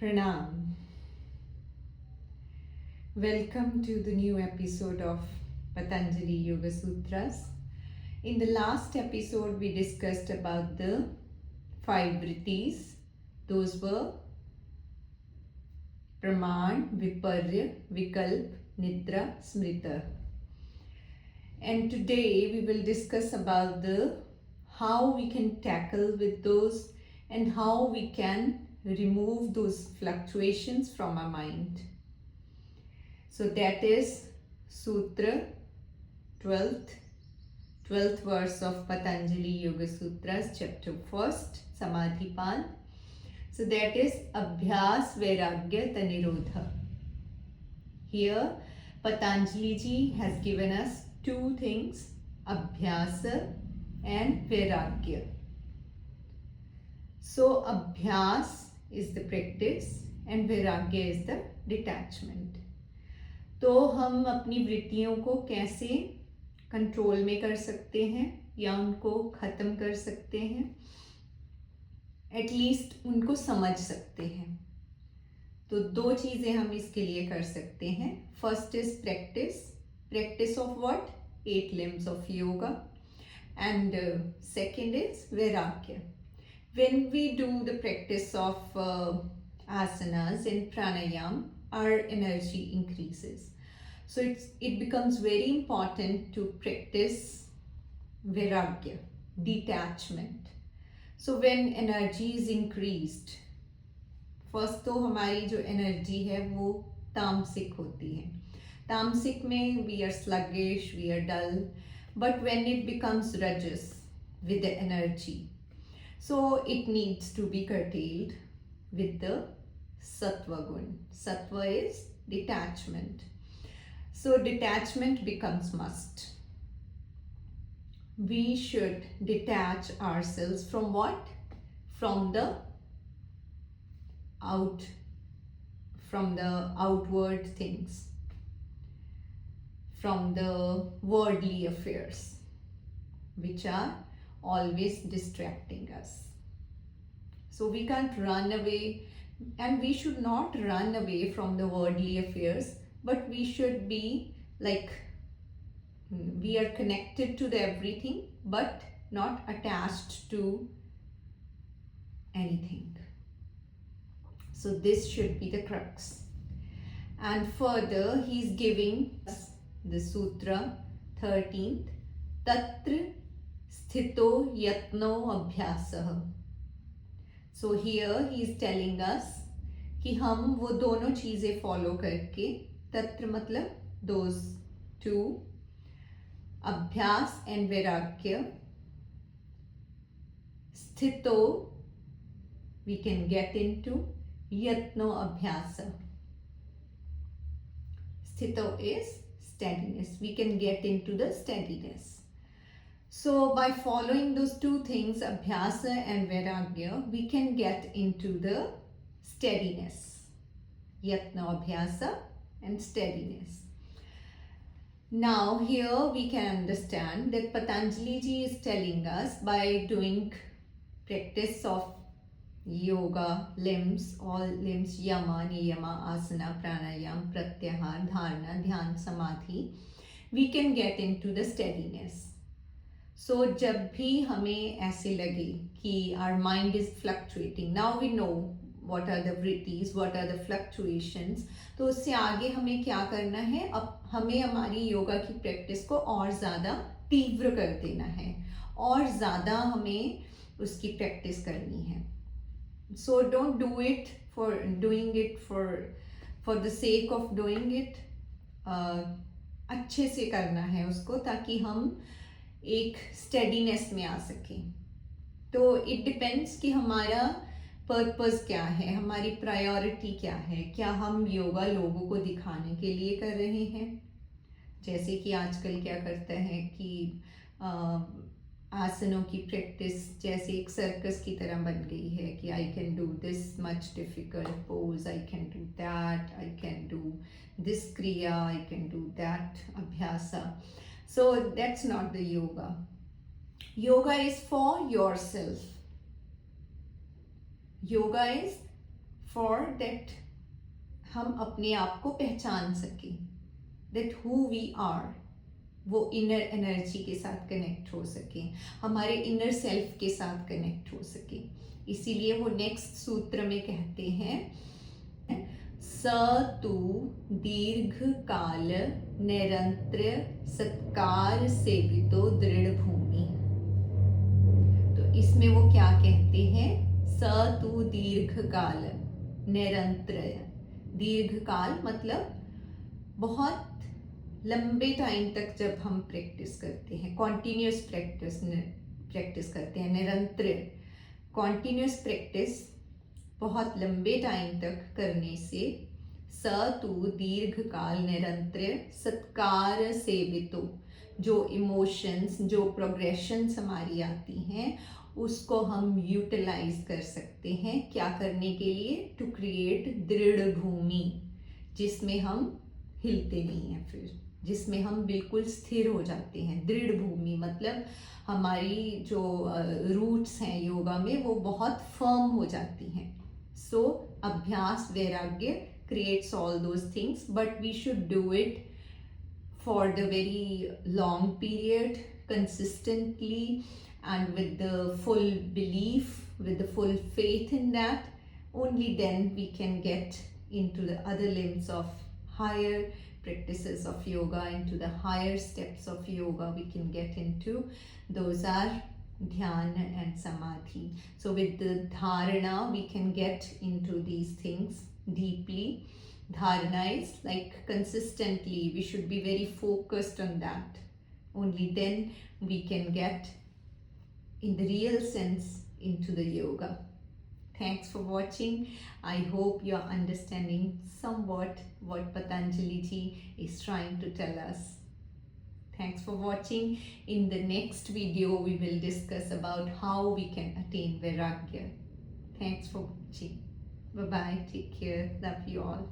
Pranam. Welcome to the new episode of Patanjali Yoga Sutras. In the last episode, we discussed about the five vrittis. Those were Praman, Viparya, Vikalp, Nidra, Smrita. And today we will discuss about the how we can tackle with those and how we can remove those fluctuations from our mind. So that is Sutra 12th verse of Patanjali Yoga Sutras, chapter 1st, Samadhipan. So that is Abhyas Vairagya Tanirodha. Here Patanjali ji has given us two things, Abhyasa and Vairagya. So Abhyas is the practice and Vairagya is the detachment. तो हम अपनी वृत्तियों को कैसे control में कर सकते हैं या उनको ख़त्म कर सकते हैं, एटलीस्ट उनको समझ सकते हैं. तो दो चीज़ें हम इसके लिए कर सकते हैं. First is practice of what? 8 limbs of yoga. And second is vairagya. When we do the practice of asanas and pranayam, our energy increases. So it becomes very important to practice vairagya, detachment. So when energy is increased, first तो हमारी जो energy है वो तामसिक होती है. तामसिक में we are sluggish, we are dull. But when it becomes rajas with the energy, so it needs to be curtailed with the sattva gun. Sattva is detachment. So detachment becomes must. We should detach ourselves from what? From the outward things, from the worldly affairs, which are always distracting us. So we can't run away, and we should not run away from the worldly affairs, but we should be like, we are connected to the everything but not attached to anything. So this should be the crux. And further he is giving us the sutra 13th, Tatra Sthito Yatno Abhyasah. So here he is telling us कि हम वो दोनों चीज़ें follow करके, तत्र मतलब those two, अभ्यास and वैराग्य, स्थितो we can get into yatno abhyasa. Sthito is steadiness. We can get into the steadiness. So by following those two things, abhyasa and vairagya, we can get into the steadiness. Yatna abhyasa and steadiness. Now here we can understand that Patanjali ji is telling us by doing practice of yoga, limbs, all limbs, yama, niyama, asana, pranayam, pratyahar, dharana, dhyan, samadhi, we can get into the steadiness. So जब भी हमें ऐसे लगे कि our mind is fluctuating, now we know what are the vrittis, what are the fluctuations, तो उससे आगे हमें क्या करना है? अब हमें हमारी योगा की प्रैक्टिस को और ज़्यादा तीव्र कर देना है, और ज़्यादा हमें उसकी प्रैक्टिस करनी है. So don't do it for doing it for the sake of doing it. अच्छे से करना है उसको ताकि हम एक स्टेडीनेस में आ सकें. तो इट डिपेंड्स कि हमारा पर्पस क्या है, हमारी प्रायोरिटी क्या है. क्या हम योगा लोगों को दिखाने के लिए कर रहे हैं, जैसे कि आजकल क्या करता है कि आसनों की प्रैक्टिस जैसे एक सर्कस की तरह बन गई है कि I can do this much difficult pose, I can do that, I can do this क्रिया, आई कैन डू दैट अभ्यासा. So that's not the yoga. Yoga is for yourself. Yoga is for that हम अपने आप को पहचान सकें, that who we are, वो inner energy के साथ कनेक्ट हो सके, हमारे इनर सेल्फ के साथ कनेक्ट हो सके। इसीलिए वो नेक्स्ट सूत्र में कहते हैं स तु दीर्घ काल निरंतर सत्कार सेवितो दृढ़ भूमि। तो इसमें वो क्या कहते हैं, स तु दीर्घ काल निरंतर, दीर्घ काल मतलब बहुत लंबे टाइम तक जब हम प्रैक्टिस करते हैं, कॉन्टिन्यूस प्रैक्टिस करते हैं, निरंतर कॉन्टिन्यूस प्रैक्टिस बहुत लंबे टाइम तक करने से स तु दीर्घ काल निरंतर सत्कार सेवितो, जो इमोशंस, जो प्रोग्रेशंस हमारी आती हैं उसको हम यूटिलाइज कर सकते हैं। क्या करने के लिए, टू क्रिएट दृढ़ भूमि, जिसमें हम हिलते नहीं हैं, फिर जिसमें हम बिल्कुल स्थिर हो जाते हैं। दृढ़ भूमि मतलब हमारी जो रूट्स हैं योगा में वो बहुत फर्म हो जाती हैं। सो अभ्यास वैराग्य creates all those things, but we should do it for the very long period, consistently, and with the full belief, with the full faith in that. Only then we can get into the other limbs of higher practices of yoga, into the higher steps of yoga we can get into. Those are dhyana and samadhi. So with the dharana we can get into these things deeply. Dharana is like consistently, we should be very focused on that. Only then we can get in the real sense into the yoga. Thanks for watching. I hope you are understanding somewhat what Patanjali ji is trying to tell us. Thanks for watching. In the next video, we will discuss about how we can attain Vairagya. Thanks for watching. Bye-bye. Take care. Love you all.